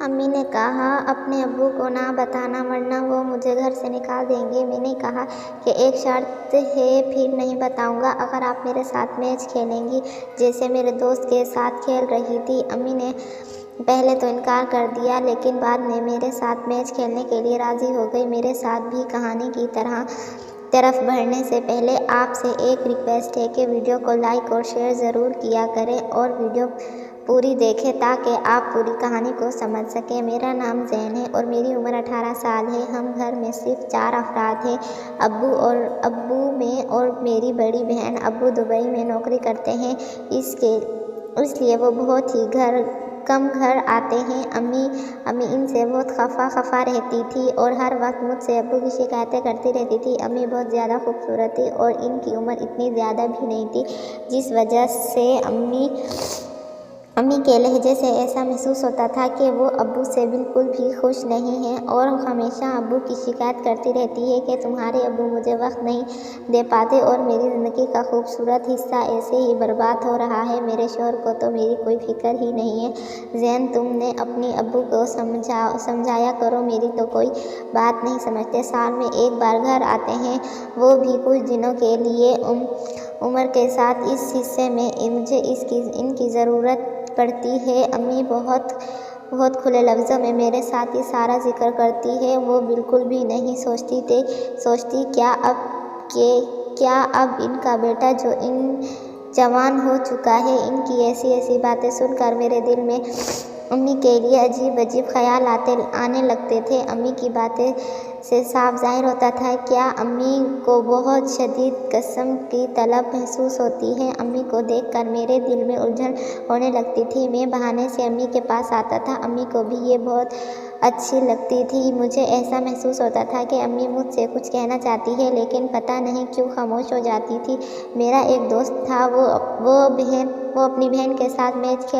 امی نے کہا اپنے ابو کو نہ بتانا ورنہ وہ مجھے گھر سے نکال دیں گے۔ میں نے کہا کہ ایک شرط ہے، پھر نہیں بتاؤں گا، اگر آپ میرے ساتھ میچ کھیلیں گی جیسے میرے دوست کے ساتھ کھیل رہی تھی۔ امی نے پہلے تو انکار کر دیا لیکن بعد میں میرے ساتھ میچ کھیلنے کے لیے راضی ہو گئی۔ میرے ساتھ بھی کہانی کی طرف بڑھنے سے پہلے آپ سے ایک ریکویسٹ ہے کہ ویڈیو کو لائک اور شیئر ضرور کیا کریں اور ویڈیو پوری دیکھیں تاکہ آپ پوری کہانی کو سمجھ سکیں۔ میرا نام زین ہے اور میری عمر 18 سال ہے۔ ہم گھر میں صرف 4 افراد ہیں، ابو میں اور میری بڑی بہن۔ ابو دبئی میں نوکری کرتے ہیں، اس لیے وہ بہت ہی کم گھر آتے ہیں۔ امی ان سے بہت خفا رہتی تھی اور ہر وقت مجھ سے ابو کی شکایتیں کرتی رہتی تھی۔ امی بہت زیادہ خوبصورت تھی اور ان کی عمر اتنی زیادہ بھی نہیں تھی، جس وجہ سے امی کے لہجے سے ایسا محسوس ہوتا تھا کہ وہ ابو سے بالکل بھی خوش نہیں ہیں اور ہمیشہ ابو کی شکایت کرتی رہتی ہے کہ تمہارے ابو مجھے وقت نہیں دے پاتے اور میری زندگی کا خوبصورت حصہ ایسے ہی برباد ہو رہا ہے۔ میرے شوہر کو تو میری کوئی فکر ہی نہیں ہے۔ زین، تم نے اپنے ابو کو سمجھایا کرو، میری تو کوئی بات نہیں سمجھتے۔ سال میں ایک بار گھر آتے ہیں، وہ بھی کچھ دنوں کے لیے۔ عمر کے ساتھ اس حصے میں مجھے ان کی ضرورت پڑتی ہے۔ امی بہت کھلے لفظوں میں میرے ساتھ یہ سارا ذکر کرتی ہے۔ وہ بالکل بھی نہیں سوچتی کیا اب ان کا بیٹا جو جوان ہو چکا ہے۔ ان کی ایسی باتیں سن کر میرے دل میں امی کے لیے عجیب خیال آنے لگتے تھے۔ امی کی باتیں سے صاف ظاہر ہوتا تھا کہ امی کو بہت شدید قسم کی طلب محسوس ہوتی ہے۔ امی کو دیکھ کر میرے دل میں الجھن ہونے لگتی تھی۔ میں بہانے سے امی کے پاس آتا تھا۔ امی کو بھی یہ بہت اچھی لگتی تھی۔ مجھے ایسا محسوس ہوتا تھا کہ امی مجھ سے کچھ کہنا چاہتی ہے لیکن پتہ نہیں کیوں خاموش ہو جاتی تھی۔ میرا ایک دوست تھا، وہ اپنی بہن کے ساتھ میچ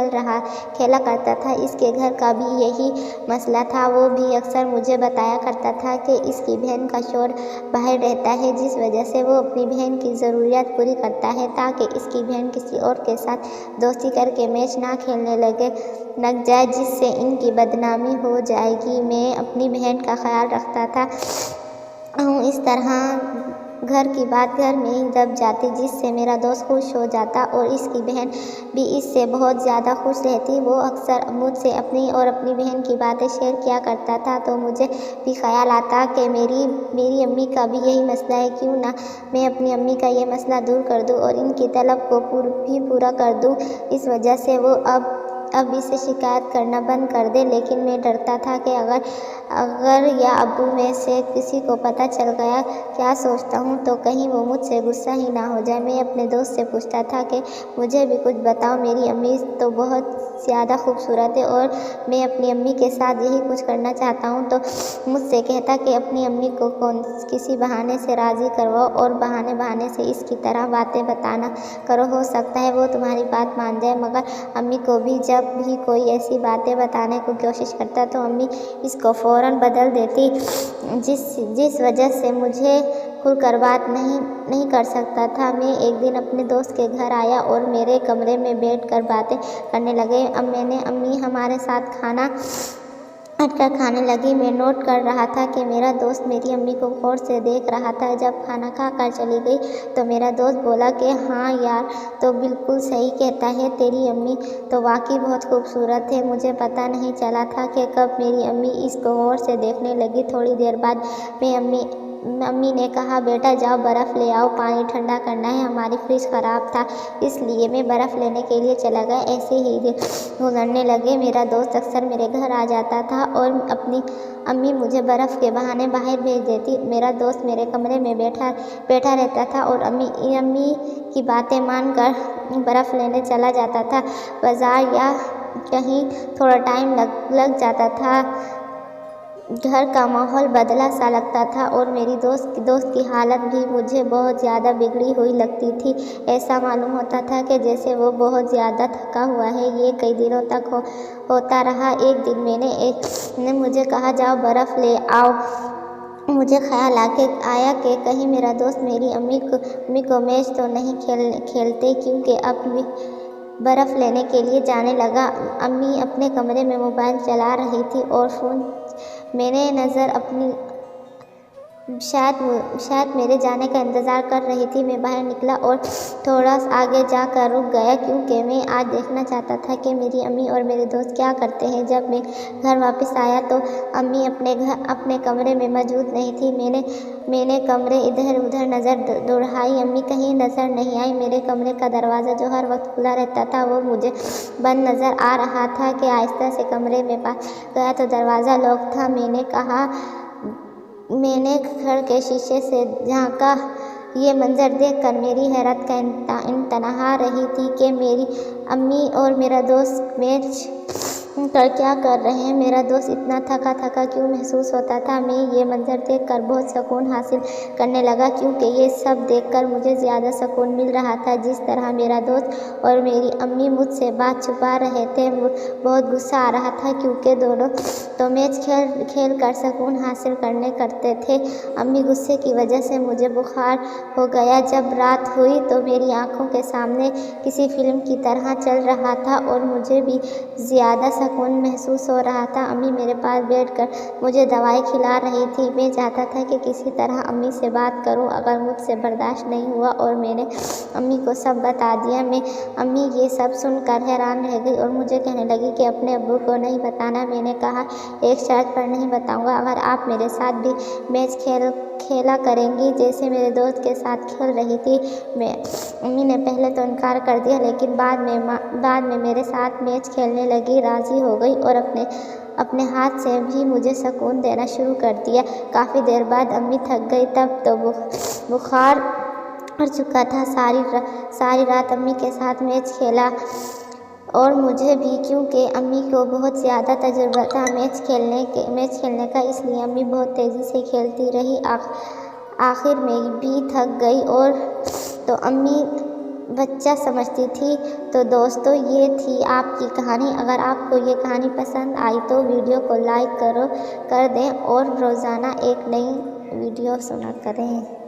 کھیلا کرتا تھا۔ اس کے گھر کا بھی یہی مسئلہ تھا۔ وہ بھی اکثر مجھے بتایا کرتا تھا کہ اس کی بہن کا شوہر باہر رہتا ہے، جس وجہ سے وہ اپنی بہن کی ضروریات پوری کرتا ہے تاکہ اس کی بہن کسی اور کے ساتھ دوستی کر کے میچ نہ کھیلنے لگ جائے، جس سے ان کی بدنامی ہو جائے گی۔ میں اپنی بہن کا خیال رکھتا تھا اس طرح گھر کی بات گھر میں ہی دب جاتی، جس سے میرا دوست خوش ہو جاتا اور اس کی بہن بھی اس سے بہت زیادہ خوش رہتی۔ وہ اکثر مجھ سے اپنی اور اپنی بہن کی باتیں شیئر کیا کرتا تھا تو مجھے بھی خیال آتا کہ میری امی کا بھی یہی مسئلہ ہے، کیوں نہ میں اپنی امی کا یہ مسئلہ دور کر دوں اور ان کی طلب کو بھی پورا کر دوں۔ اس وجہ سے وہ اب اسے شکایت کرنا بند کر دے، لیکن میں ڈرتا تھا کہ اگر یا ابو میں سے کسی کو پتہ چل گیا کیا سوچتا ہوں تو کہیں وہ مجھ سے غصہ ہی نہ ہو جائے۔ میں اپنے دوست سے پوچھتا تھا کہ مجھے بھی کچھ بتاؤ، میری امی تو بہت زیادہ خوبصورت ہے اور میں اپنی امی کے ساتھ یہی کچھ کرنا چاہتا ہوں، تو مجھ سے کہتا کہ اپنی امی کو کسی بہانے سے راضی کرواؤ اور بہانے سے اس کی طرح باتیں بتانا کرو، ہو سکتا ہے وہ تمہاری بات مان جائے۔ مگر امی کو بھی جب بھی کوئی ایسی باتیں بتانے کی کوشش کرتا تو امی اس کو فوراً بدل دیتی، جس وجہ سے مجھے کھل کر بات نہیں کر سکتا تھا۔ میں ایک دن اپنے دوست کے گھر آیا اور میرے کمرے میں بیٹھ کر باتیں کرنے لگے۔ امی ہمارے ساتھ کھانا ہٹ کر کھانے لگی۔ میں نوٹ کر رہا تھا کہ میرا دوست میری امی کو غور سے دیکھ رہا تھا۔ جب کھانا کھا کر چلی گئی تو میرا دوست بولا کہ ہاں یار، تو بالکل صحیح کہتا ہے، تیری امی تو واقعی بہت خوبصورت ہے۔ مجھے پتہ نہیں چلا تھا کہ کب میری امی اس کو غور سے دیکھنے لگی۔ تھوڑی دیر بعد امی نے کہا بیٹا جاؤ برف لے آؤ، پانی ٹھنڈا کرنا ہے، ہماری فریج خراب تھا اس لیے میں برف لینے کے لیے چلا گیا۔ ایسے ہی دن گزرنے لگے۔ میرا دوست اکثر میرے گھر آ جاتا تھا اور اپنی امی مجھے برف کے بہانے باہر بھیج دیتی۔ میرا دوست میرے کمرے میں بیٹھا رہتا تھا اور امی کی باتیں مان کر برف لینے چلا جاتا تھا۔ بازار یا کہیں تھوڑا ٹائم لگ جاتا تھا۔ گھر کا ماحول بدلا سا لگتا تھا اور میری دوست کی حالت بھی مجھے بہت زیادہ بگڑی ہوئی لگتی تھی۔ ایسا معلوم ہوتا تھا کہ جیسے وہ بہت زیادہ تھکا ہوا ہے۔ یہ کئی دنوں تک ہوتا رہا۔ ایک دن میں نے مجھے کہا جاؤ برف لے آؤ۔ مجھے خیال آیا کہ کہیں میرا دوست میری امی کو میچ تو نہیں کھیلتے، کیونکہ اب برف لینے کے لیے جانے لگا۔ امی اپنے کمرے میں موبائل چلا رہی تھی اور فون میں نے نظر اپنی شاید میرے جانے کا انتظار کر رہی تھی۔ میں باہر نکلا اور تھوڑا آگے جا کر رک گیا کیونکہ میں آج دیکھنا چاہتا تھا کہ میری امی اور میرے دوست کیا کرتے ہیں۔ جب میں گھر واپس آیا تو امی اپنے کمرے میں موجود نہیں تھی۔ میں نے کمرے ادھر ادھر نظر دوڑائی، امی کہیں نظر نہیں آئی۔ میرے کمرے کا دروازہ جو ہر وقت کھلا رہتا تھا وہ مجھے بند نظر آ رہا تھا کہ آہستہ سے کمرے میں پاس گیا تو دروازہ لاک تھا۔ میں نے گھر کے شیشے سے جھانکا۔ یہ منظر دیکھ کر میری حیرت کا انتہا رہی تھی کہ میری امی اور میرا دوست میچ کر کیا کر رہے ہیں۔ میرا دوست اتنا تھکا کیوں محسوس ہوتا تھا؟ میں یہ منظر دیکھ کر بہت سکون حاصل کرنے لگا کیونکہ یہ سب دیکھ کر مجھے زیادہ سکون مل رہا تھا جس طرح میرا دوست اور میری امی مجھ سے بات چھپا رہے تھے۔ بہت غصہ آ رہا تھا کیونکہ دونوں تو میچ کھیل کر سکون حاصل کرتے تھے۔ امی غصے کی وجہ سے مجھے بخار ہو گیا۔ جب رات ہوئی تو میری آنکھوں کے سامنے کسی فلم کی طرح چل رہا تھا اور مجھے بھی زیادہ سکون محسوس ہو رہا تھا۔ امی میرے پاس بیٹھ کر مجھے دوائی کھلا رہی تھی۔ میں چاہتا تھا کہ کسی طرح امی سے بات کروں مگر مجھ سے برداشت نہیں ہوا اور میں نے امی کو سب بتا دیا۔ امی یہ سب سن کر حیران رہ گئی اور مجھے کہنے لگی کہ اپنے ابو کو نہیں بتانا۔ میں نے کہا ایک شرط پر نہیں بتاؤں گا، اگر آپ میرے ساتھ بھی میچ کھیلا کریں گی جیسے میرے دوست کے ساتھ کھیل رہی تھی۔ امی نے پہلے تو انکار کر دیا لیکن بعد میں میرے ساتھ میچ کھیلنے لگی، راضی ہو گئی اور اپنے ہاتھ سے بھی مجھے سکون دینا شروع کر دیا۔ کافی دیر بعد امی تھک گئی، تب تو بخار چڑھ چکا تھا۔ ساری رات امی کے ساتھ میچ کھیلا اور مجھے بھی کیونکہ امی کو بہت زیادہ تجربہ تھا میچ کھیلنے کا، اس لیے امی بہت تیزی سے کھیلتی رہی۔ آخر میں بھی تھک گئی اور تو امی بچہ سمجھتی تھی۔ تو دوستو یہ تھی آپ کی کہانی۔ اگر آپ کو یہ کہانی پسند آئی تو ویڈیو کو لائک کر دیں اور روزانہ ایک نئی ویڈیو سنا کریں۔